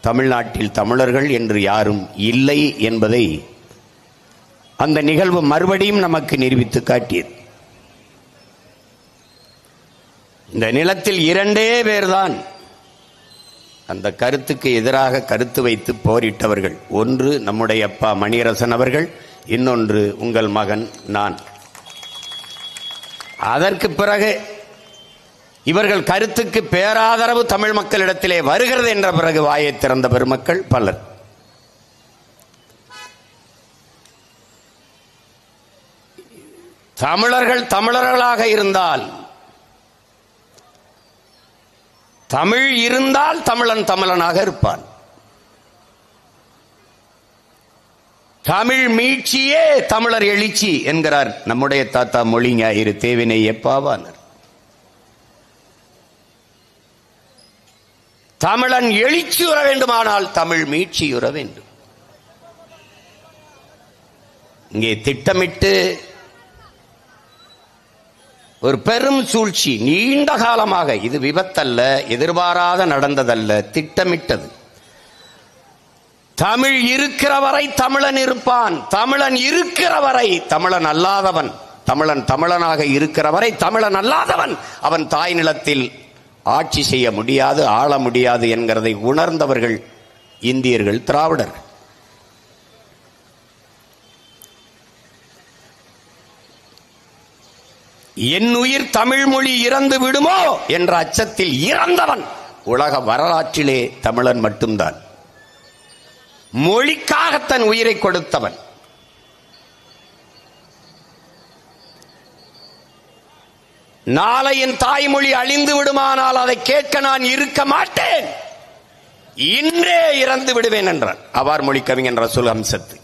தமிழ்நாட்டில் தமிழர்கள் என்று யாரும் இல்லை என்பதை அந்த நிகழ்வு மறுபடியும் நமக்கு நிரூபித்து காட்டியது. இந்த நிலத்தில் இரண்டே பேர்தான் அந்த கருத்துக்கு எதிராக கருத்து வைத்து போரிட்டவர்கள். ஒன்று நம்முடைய அப்பா மணியரசன் அவர்கள், இன்னொன்று உங்கள் மகன் நான். அதற்கு பிறகு இவர்கள் கருத்துக்கு பேராதரவு தமிழ் மக்களிடத்திலே வருகிறது என்ற பிறகு வாயை திறந்த பெருமக்கள் பலர். தமிழர்கள் தமிழர்களாக இருந்தால், தமிழ் இருந்தால் தமிழன் தமிழனாக இருப்பான். தமிழ் மீட்சியே தமிழர் எழுச்சி என்கிறார் நம்முடைய தாத்தா மொழிஞாயிறு தேவினை எப்பாவானர். தமிழன் எழுச்சியுற வேண்டுமானால் தமிழ் மீட்சியுற வேண்டும். இங்கே திட்டமிட்டு ஒரு பெரும் சூழ்ச்சி, நீண்ட காலமாக, இது விபத்தல்ல, எதிர்பாராத நடந்ததல்ல, திட்டமிட்டது. தமிழ் இருக்கிற வரை தமிழன் இருப்பான், தமிழன் இருக்கிற வரை தமிழன் அல்லாதவன், தமிழன் தமிழனாக இருக்கிற வரை தமிழன் அல்லாதவன் அவன் தாய் நிலத்தில் ஆட்சி செய்ய முடியாது, ஆள முடியாது என்கிறதை உணர்ந்தவர்கள் இந்தியர்கள், திராவிடர்கள். என் உயிர் தமிழ் மொழி இறந்து விடுமோ என்ற அச்சத்தில் இறந்தவன் உலக வரலாற்றிலே தமிழன் மட்டும்தான். மொழிக்காக தன் உயிரை கொடுத்தவன். நாளை என் தாய்மொழி அழிந்து விடுமானால் அதை கேட்க நான் இருக்க மாட்டேன், இன்றே இறந்து விடுவேன் என்றான் அவார் மொழி கவிஞன் ரசூல் அம்சத்து.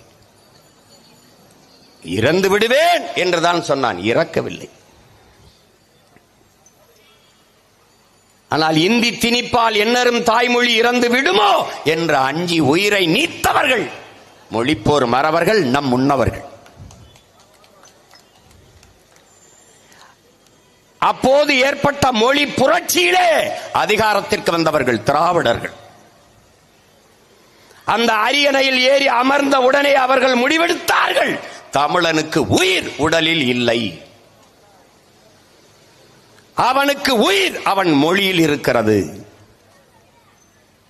இறந்து விடுவேன் என்றுதான் சொன்னான், இறக்கவில்லை. ஆனால் இந்தி திணிப்பால் என்னரும் தாய்மொழி இறந்து விடுமோ என்று அஞ்சி உயிரை நீத்தவர்கள் மொழிப்போர் மறவர்கள், நம் முன்னவர்கள். அப்போது ஏற்பட்ட மொழி புரட்சியிலே அதிகாரத்திற்கு வந்தவர்கள் திராவிடர்கள். அந்த அரியணையில் ஏறி அமர்ந்த உடனே அவர்கள் முடிவெடுத்தார்கள், தமிழனுக்கு உயிர் உடலில் இல்லை, அவனுக்கு உயிர் அவன் மொழியில் இருக்கிறது.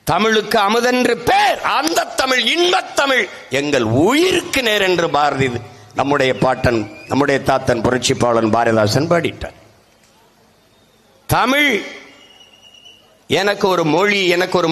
தமிழுக்கு அமுதென்று பேர், அந்த தமிழ் இன்பத் தமிழ் எங்கள் உயிருக்கு நேர் என்று பாரதி, நம்முடைய பாட்டன், நம்முடைய தாத்தன் புரட்சிப்பாளன் பாரதிதாசன் பாடிட்டார். தமிழ் எனக்கு ஒரு மொழி, எனக்கு ஒரு